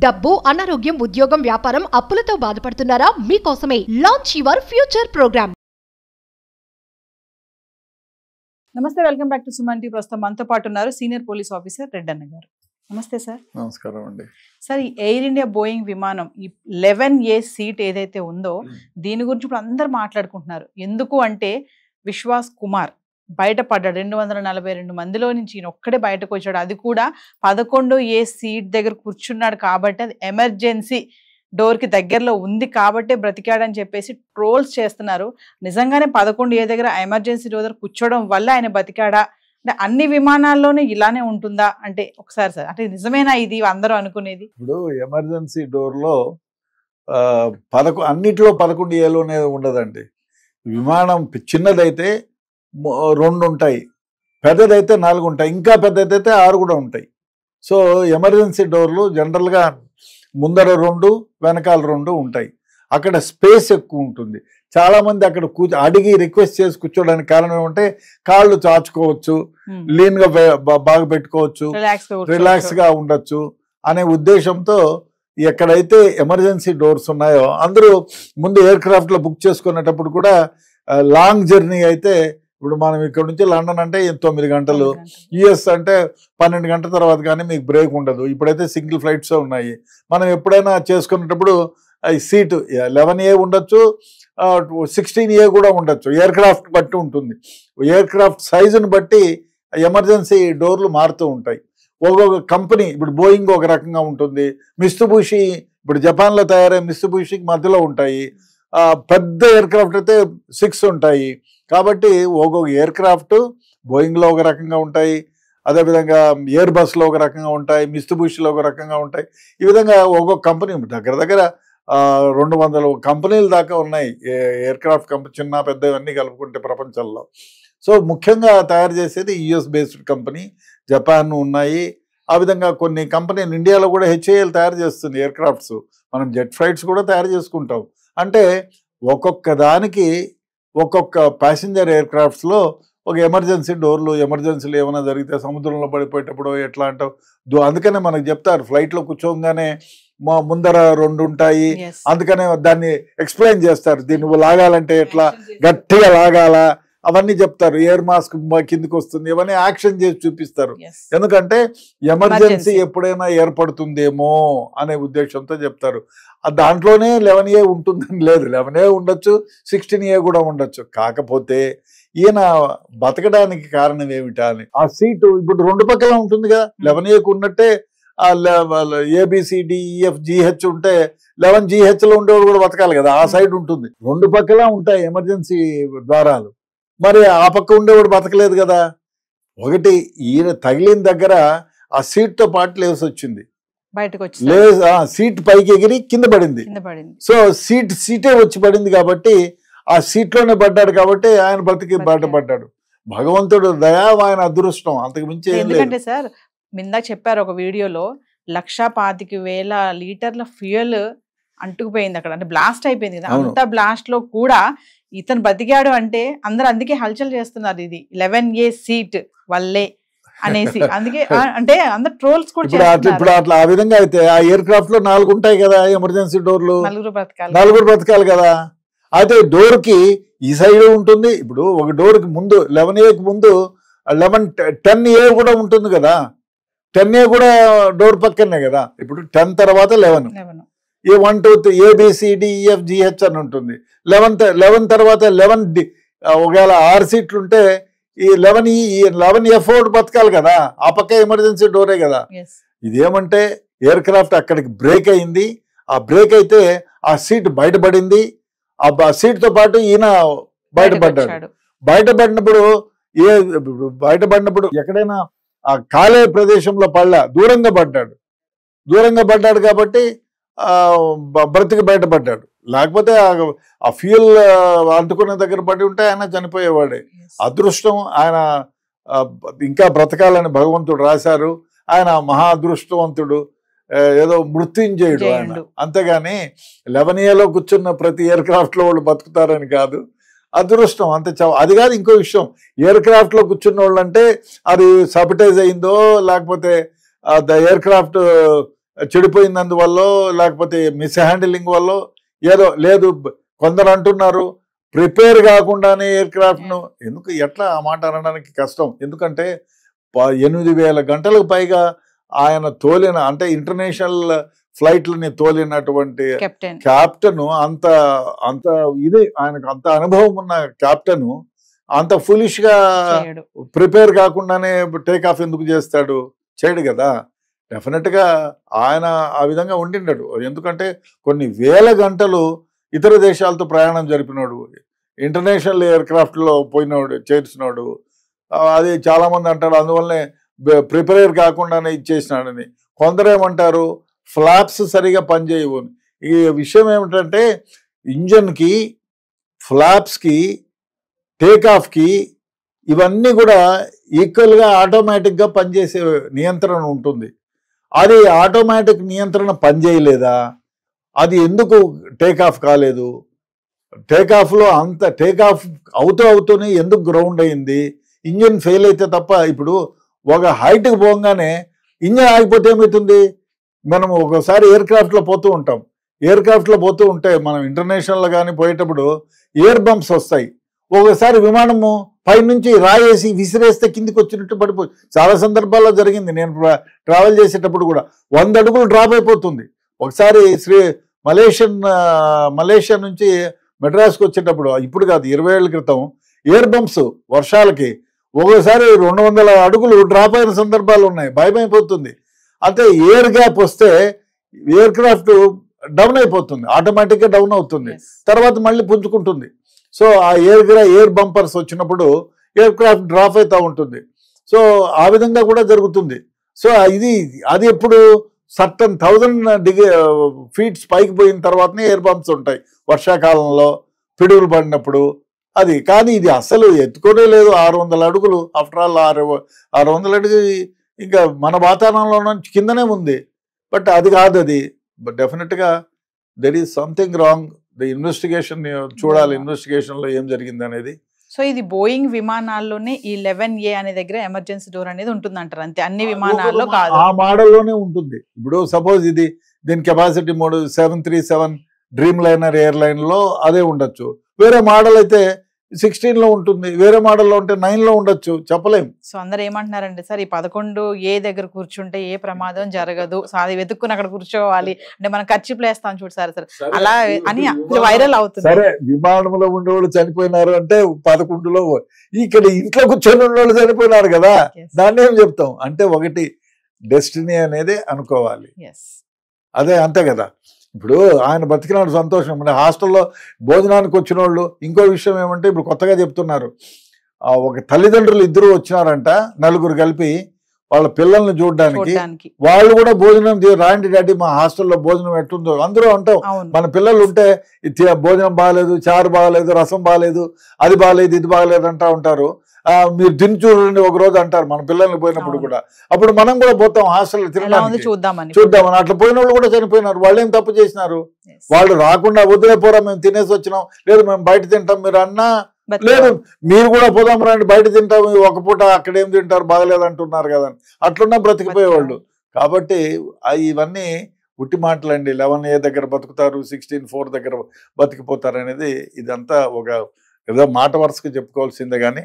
డబ్బు, అనారోగ్యం, ఉద్యోగం, వ్యాపారం, అప్పులతో బాధపడుతున్నారా? మీకోసమే లాంచ్ యువర్ ఫ్యూచర్ ప్రోగ్రామ్. నమస్తే, welcome back to Suman TV. ప్రస్తుతం మనతో పాటు ఉన్నారు సీనియర్ పోలీస్ ఆఫీసర్ రెడ్డన్న గారు. నమస్తే సార్. నమస్కారం అండి. సార్, ఈ ఎయిర్ ఇండియా బోయింగ్ విమానం ఈ 11A సీట్ ఏదైతే ఉందో దీని గురించి ఇప్పుడు అందరు మాట్లాడుకుంటున్నారు. ఎందుకు అంటే విశ్వాస్ కుమార్ బయటపడ్డాడు. 242 మందిలో నుంచి ఈయన ఒక్కడే బయటకు వచ్చాడు. అది కూడా 11A సీట్ దగ్గర కూర్చున్నాడు కాబట్టి, అది ఎమర్జెన్సీ డోర్కి దగ్గరలో ఉంది కాబట్టే బ్రతికాడని చెప్పేసి ట్రోల్స్ చేస్తున్నారు. నిజంగానే 11A దగ్గర ఎమర్జెన్సీ డోర్ దగ్గర కూర్చోవడం వల్ల ఆయన బతికాడా? అంటే అన్ని విమానాల్లోనే ఇలానే ఉంటుందా అంటే ఒకసారి సార్, అంటే నిజమేనా ఇది అందరూ అనుకునేది? ఇప్పుడు ఎమర్జెన్సీ డోర్లో అన్నిట్లో 11Aలోనే ఉండదండి. విమానం చిన్నదైతే 2 ఉంటాయి, పెద్దదైతే 4 ఉంటాయి, ఇంకా పెద్దదైతే 6 కూడా ఉంటాయి. సో ఎమర్జెన్సీ డోర్లు జనరల్గా ముందర 2 వెనకాల 2 ఉంటాయి. అక్కడ స్పేస్ ఎక్కువ ఉంటుంది. చాలామంది అక్కడ అడిగి రిక్వెస్ట్ చేసి కూర్చోడానికి కారణం ఏమంటే కాళ్ళు చాచుకోవచ్చు, లీన్గా బాగా పెట్టుకోవచ్చు, రిలాక్స్గా ఉండొచ్చు అనే ఉద్దేశంతో ఎక్కడైతే ఎమర్జెన్సీ డోర్స్ ఉన్నాయో అందరూ ముందు ఎయిర్ క్రాఫ్ట్లో బుక్ చేసుకునేటప్పుడు కూడా లాంగ్ జర్నీ అయితే, ఇప్పుడు మనం ఇక్కడ నుంచి లండన్ అంటే 9 గంటలు, యుఎస్ అంటే 12 గంటల తర్వాత కానీ మీకు బ్రేక్ ఉండదు. ఇప్పుడైతే సింగిల్ ఫ్లైట్స్ ఉన్నాయి. మనం ఎప్పుడైనా చేసుకునేటప్పుడు ఈ సీటు 11A ఉండొచ్చు, 16A కూడా ఉండొచ్చు. ఎయిర్ క్రాఫ్ట్ బట్టి ఉంటుంది. ఎయిర్ క్రాఫ్ట్ సైజుని బట్టి ఎమర్జెన్సీ డోర్లు మారుతూ ఉంటాయి. ఒక్కొక్క కంపెనీ, ఇప్పుడు బోయింగ్ ఒక రకంగా ఉంటుంది, మిత్సుబిషి ఇప్పుడు జపాన్లో తయారయ్యే మిత్సుబిషికి మధ్యలో ఉంటాయి. పెద్ద ఎయిర్ క్రాఫ్ట్ అయితే 6 ఉంటాయి. కాబట్టి ఒక్కొక్క ఎయిర్ క్రాఫ్ట్ బోయింగ్లో ఒక రకంగా ఉంటాయి, అదేవిధంగా ఎయిర్ బస్లో ఒక రకంగా ఉంటాయి, మిత్సుబిషిలో ఒక రకంగా ఉంటాయి. ఈ విధంగా ఒక్కొక్క కంపెనీ దగ్గర 200 కంపెనీల దాకా ఉన్నాయి ఎయిర్ క్రాఫ్ట్ కంపెనీ, చిన్న పెద్ద అన్నీ కలుపుకుంటే ప్రపంచంలో. సో ముఖ్యంగా తయారు చేసేది యుఎస్ బేస్డ్ కంపెనీ, జపాన్ ఉన్నాయి. ఆ విధంగా కొన్ని కంపెనీలు ఇండియాలో కూడా HAL తయారు చేస్తుంది ఎయిర్ క్రాఫ్ట్స్. మనం జెట్ ఫ్లైట్స్ కూడా తయారు చేసుకుంటాం. అంటే ఒక్కొక్క దానికి ఒక్కొక్క ప్యాసింజర్ ఎయిర్ క్రాఫ్ట్స్లో ఒక ఎమర్జెన్సీ డోర్లు, ఎమర్జెన్సీలు ఏమైనా జరిగితే సముద్రంలో పడిపోయేటప్పుడు ఎట్లా అంటావు, అందుకనే మనకు చెప్తారు ఫ్లైట్లో కూర్చోగానే ముందర 2 ఉంటాయి. అందుకనే దాన్ని ఎక్స్ప్లెయిన్ చేస్తారు, దీన్ని నువ్వు లాగాలంటే ఎట్లా గట్టిగా లాగాల అవన్నీ చెప్తారు. ఎయిర్ మాస్క్ కిందికి వస్తుంది, ఇవన్నీ యాక్షన్ చేసి చూపిస్తారు. ఎందుకంటే ఎమర్జెన్సీ ఎప్పుడైనా ఏర్పడుతుందేమో అనే ఉద్దేశంతో చెప్తారు. దాంట్లోనే 11A ఉంటుందని లేదు, 11A ఉండొచ్చు, 16A కూడా ఉండొచ్చు. కాకపోతే ఈయన బతకడానికి కారణం ఏమిటా అని, ఆ సీటు ఇప్పుడు 2 పక్కల ఉంటుంది కదా. 11Aకు ఉన్నట్టే ABCDEFGH ఉంటే 11GHలో ఉండేవాడు కూడా బతకాలి కదా, ఆ సైడ్ ఉంటుంది. 2 పక్కల ఉంటాయి ఎమర్జెన్సీ ద్వారాలు, మరి ఆ పక్క ఉండేవాడు బతకలేదు కదా. ఒకటి ఈయన తగిలిన దగ్గర ఆ సీట్తో పాటు లేసి వచ్చింది, సీట్ పైకి ఎగిరి కింద పడింది. సో సీటే వచ్చి పడింది కాబట్టి ఆ సీట్లోనే పడ్డాడు కాబట్టి ఆయన బతికి బయటపడ్డాడు. భగవంతుడు దయా, ఆయన అదృష్టం, అంతకు మించి ఏం లేదు. ఎందుకంటే సార్ మిందా చెప్పారు ఒక వీడియోలో 1,25,000 లీటర్ల ఫ్యూయల్ అంటుకుపోయింది అక్కడ, అంటే బ్లాస్ట్ అయిపోయింది కదా. అంత బ్లాస్ట్ లో కూడా ఇతను బతికాడు అంటే అందరు అందుకే హల్చల్ చేస్తున్నారు, ఇది 11A సీట్ వల్లే అనేసి. అందుకే అంటే అందరు ట్రోల్స్ కూడా ఇప్పుడు అట్లా ఆ విధంగా అయితే ఆ ఎయిర్ క్రాఫ్ట్ లో 4 ఉంటాయి కదా ఎమర్జెన్సీ డోర్లు, 4 బ్రతకాలి కదా. అయితే డోర్ కి ఈ సైడ్ ఉంటుంది. ఇప్పుడు ఒక డోర్ కి ముందు 11Aకి ముందు 10A కూడా ఉంటుంది కదా. 10A కూడా డోర్ పక్కనే కదా. ఇప్పుడు 10 తర్వాత 11, 1 2 3 ABCDEFGH అని ఉంటుంది. 11 తర్వాత 11D, ఒకవేళ 6 సీట్లు ఉంటే ఈ 11F బతకాలి కదా, ఆ పక్క ఎమర్జెన్సీ డోరే కదా. ఇదేమంటే ఎయిర్ క్రాఫ్ట్ అక్కడికి బ్రేక్ అయింది. ఆ బ్రేక్ అయితే ఆ సీట్ బయటపడింది. ఆ సీట్తో పాటు ఈయన బయటపడ్డాడు. బయటపడినప్పుడు ఎక్కడైనా ఆ కాలే ప్రదేశంలో దూరంగా పడ్డాడు కాబట్టి బ్రతికి బయటపడ్డాడు. లేకపోతే ఆ ఫ్యూయల్ అంటుకునే దగ్గర పడి ఉంటే ఆయన చనిపోయేవాడే. అదృష్టం, ఆయన ఇంకా బ్రతకాలని భగవంతుడు రాశారు. ఆయన మహా అదృష్టవంతుడు, ఏదో మృత్యుంజయుడు ఆయన. అంతేగాని 11Aలో కూర్చున్న ప్రతి ఎయిర్ క్రాఫ్ట్ లో వాళ్ళు బతుకుతారని కాదు. అదృష్టం అంతే. అది కాదు, ఇంకో విషయం, ఎయిర్ క్రాఫ్ట్ లో కూర్చున్న వాళ్ళు అంటే అది సబటైజ్ అయిందో లేకపోతే ఎయిర్ క్రాఫ్ట్ చెడిపోయినందువల్ల లేకపోతే మిస్ హ్యాండిలింగ్ వల్ల ఏదో లేదు. కొందరు అంటున్నారు ప్రిపేర్ కాకుండానే ఎయిర్ క్రాఫ్ట్ ను, ఎందుకు ఎట్లా ఆ మాట అనడానికి కష్టం. ఎందుకంటే 8,000 గంటలకు పైగా ఆయన తోలిన, అంటే ఇంటర్నేషనల్ ఫ్లైట్లని తోలినటువంటి కెప్టెన్, అంత అంత ఇది ఆయనకు అంత అనుభవం ఉన్న కెప్టెన్ అంత ఫులిష్ గా ప్రిపేర్ కాకుండానే టేక్ ఆఫ్ ఎందుకు చేస్తాడు? చేయడు కదా. డెఫినెట్ గా ఆయన ఆ విధంగా ఉండిండడు. ఎందుకంటే కొన్ని వేల గంటలు ఇతర దేశాలతో ప్రయాణం జరిపినాడు, ఇంటర్నేషనల్ ఎయిర్ క్రాఫ్ట్ లో పోయినాడు, చేర్చినాడు. అది చాలా మంది అంటారు అందువల్లనే ప్రిపేర్ కాకుండానే ఇచ్చేసినాడని. కొందరేమంటారు ఫ్లాప్స్ సరిగా పనిచేయవు. ఈ విషయం ఏమిటంటే ఇంజన్ కి, ఫ్లాప్స్ కి, టేక్ ఆఫ్ కి ఇవన్నీ కూడా ఈక్వల్ గా ఆటోమేటిక్ గా పనిచేసే నియంత్రణ ఉంటుంది. అది ఆటోమేటిక్ నియంత్రణ పనిచేయలేదా? అది ఎందుకు టేక్ ఆఫ్ కాలేదు? టేక్ ఆఫ్ లో అంత టేక్ ఆఫ్ అవుతూనే ఎందుకు గ్రౌండ్ అయింది? ఇంజిన్ ఫెయిల్ అయితే తప్ప. ఇప్పుడు ఒక హైట్కి పోగానే ఇంజిన్ ఆగిపోతే ఏమవుతుంది? మనం ఒకసారి ఎయిర్ క్రాఫ్ట్ లో పోతూ ఉంటాం, ఎయిర్ క్రాఫ్ట్ లో పోతూ ఉంటే మనం ఇంటర్నేషనల్ లో కానీ పోయేటప్పుడు ఎయిర్ బంప్స్ వస్తాయి. ఒకసారి విమానము పైనుంచి రాయేసి విసిరేస్తే కిందికి వచ్చినట్టు పడిపోయి చాలా సందర్భాల్లో జరిగింది. నేను ట్రావెల్ చేసేటప్పుడు కూడా 100 అడుగులు డ్రాప్ అయిపోతుంది. ఒకసారి మలేషియా నుంచి మెడ్రాస్కి వచ్చేటప్పుడు, ఇప్పుడు కాదు 20 ఏళ్ల క్రితం, ఎయిర్ బంప్స్ వర్షాలకి ఒకసారి 200 అడుగులు డ్రాప్ అయిన సందర్భాలు ఉన్నాయి. భయమైపోతుంది. అంటే ఎయిర్ గ్యాప్ వస్తే ఎయిర్ క్రాఫ్ట్ డౌన్ అయిపోతుంది, ఆటోమేటిక్గా డౌన్ అవుతుంది, తర్వాత మళ్ళీ పుంజుకుంటుంది. సో ఆ ఎయిర్ బంపర్స్ వచ్చినప్పుడు ఎయిర్ క్రాఫ్ట్ డ్రాప్ అవుతూ ఉంటుంది. సో ఆ విధంగా కూడా జరుగుతుంది. సో అది ఎప్పుడు సర్టన్ 1000 ఫీట్స్ పైకి పోయిన తర్వాతనే ఎయిర్ బంప్స్ ఉంటాయి వర్షాకాలంలో పిడుగులు పడినప్పుడు. అది కానీ ఇది అసలు ఎత్తుకోనే లేదు. 600 అడుగులు, ఆఫ్టర్ ఆల్ 600 అడుగు ఇంకా మన వాతావరణంలో నుంచి కిందనే ఉంది. బట్ అది కాదు, అది డెఫినెట్గా there is something wrong. The investigation చూడాలి, ఇన్వెస్టిగేషన్ లో ఏం జరిగింది అనేది. సో ఇది బోయింగ్ విమానాల్లోనే ఈ 11A అనే దగ్గర ఎమర్జెన్సీ డోర్ అనేది ఉంటుంది అంటారు, అంతే? అన్ని విమానాల్లో కాదు, ఆ మోడల్లోనే ఉంటుంది. ఇప్పుడు సపోజ్ దీని capacity 737 dream liner air line లో అదే ఉండొచ్చు. వేరే మోడల్ అయితే 16 లో ఉంటుంది, వేరే మోడల్లో ఉంటే 9 లో ఉండొచ్చు, చెప్పలేం. సో అందరు ఏమంటున్నారంటే సార్ ఈ 11A దగ్గర కూర్చుంటే ఏ ప్రమాదం జరగదు, సో అది వెతుక్కుని అక్కడ కూర్చోవాలి అంటే మనం ఖర్చు ప్లేస్తాం చూడు సార్ అలా అని వైరల్ అవుతుంది. సరే, విమానంలో ఉండేవాళ్ళు చనిపోయినారు అంటే 11లో, ఇక్కడ ఇంట్లో కూర్చొని ఉన్నవాళ్ళు చనిపోయినారు కదా, దాన్ని ఏం చెప్తాం? అంటే ఒకటి డెస్టినీ అనేది అనుకోవాలి. అదే అంతే కదా. ఇప్పుడు ఆయన బతికినాడు, సంతోషం. మన హాస్టల్లో భోజనానికి వచ్చిన వాళ్ళు, ఇంకో విషయం ఏమంటే ఇప్పుడు కొత్తగా చెప్తున్నారు, ఒక తల్లిదండ్రులు 2 వచ్చినారంట, 4 కలిపి వాళ్ళ పిల్లల్ని చూడడానికి. వాళ్ళు కూడా భోజనం రాండి డాడీ మా హాస్టల్లో భోజనం ఎట్టుందో అందరూ అంటాం. మన పిల్లలు ఉంటే భోజనం బాగాలేదు, చారు బాగాలేదు, రసం బాగాలేదు, అది బాగాలేదు, ఇది బాగాలేదు అంటా ఉంటారు. మీరు తిని చూడండి ఒక రోజు అంటారు మన పిల్లల్ని పోయినప్పుడు కూడా. అప్పుడు మనం కూడా పోతాం హాస్టల్ తినడానికి, చూద్దామని. అట్లా పోయిన వాళ్ళు కూడా చనిపోయినారు. వాళ్ళు ఏం తప్పు చేసినారు? వాళ్ళు రాకుండా వదిలే పోరా, మేము తినేసి వచ్చినాం, లేదు మేము బయట తింటాం మీరు అన్నా, లేదు మీరు కూడా పోదాం రండి బయట తింటాం, ఒక పూట అక్కడేం తింటారు బాగలేదు అంటున్నారు కదా, అట్లున్నా బ్రతికిపోయేవాళ్ళు. కాబట్టి ఇవన్నీ ఉట్టి మాటలండి. 11A దగ్గర బతుకుతారు, 16-4 దగ్గర బతికిపోతారు అనేది ఇదంతా ఒక ఏదో మాట వరుసగా చెప్పుకోవాల్సిందే. కానీ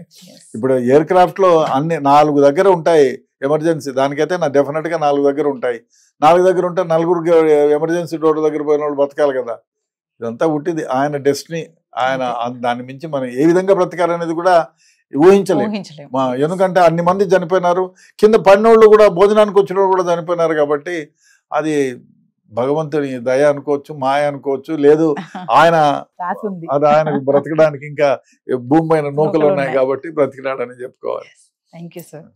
ఇప్పుడు ఎయిర్ క్రాఫ్ట్ లో అన్ని 4 దగ్గర ఉంటాయి ఎమర్జెన్సీ. దానికైతే డెఫినెట్ గా 4 దగ్గర ఉంటాయి. 4 దగ్గర ఉంటే 4 ఎమర్జెన్సీ డోర్ దగ్గర పోయిన వాళ్ళు బతకాలి కదా. ఇదంతా ఉట్టిది ఆయన డెస్టినీ. ఆయన దాన్ని మించి మనం ఏ విధంగా బ్రతకాలనేది కూడా ఊహించలేము. ఎందుకంటే అన్ని మంది చనిపోయినారు, కింద పడినోళ్ళు కూడా, భోజనానికి వచ్చిన వాళ్ళు కూడా చనిపోయినారు. కాబట్టి అది భగవంతుని దయ అనుకోవచ్చు, మాయ అనుకోవచ్చు, లేదు అది ఆయనకు బ్రతకడానికి ఇంకా భూమి పైన నూకలు ఉన్నాయి కాబట్టి బ్రతికినాడని చెప్పుకోవాలి. Thank you sir.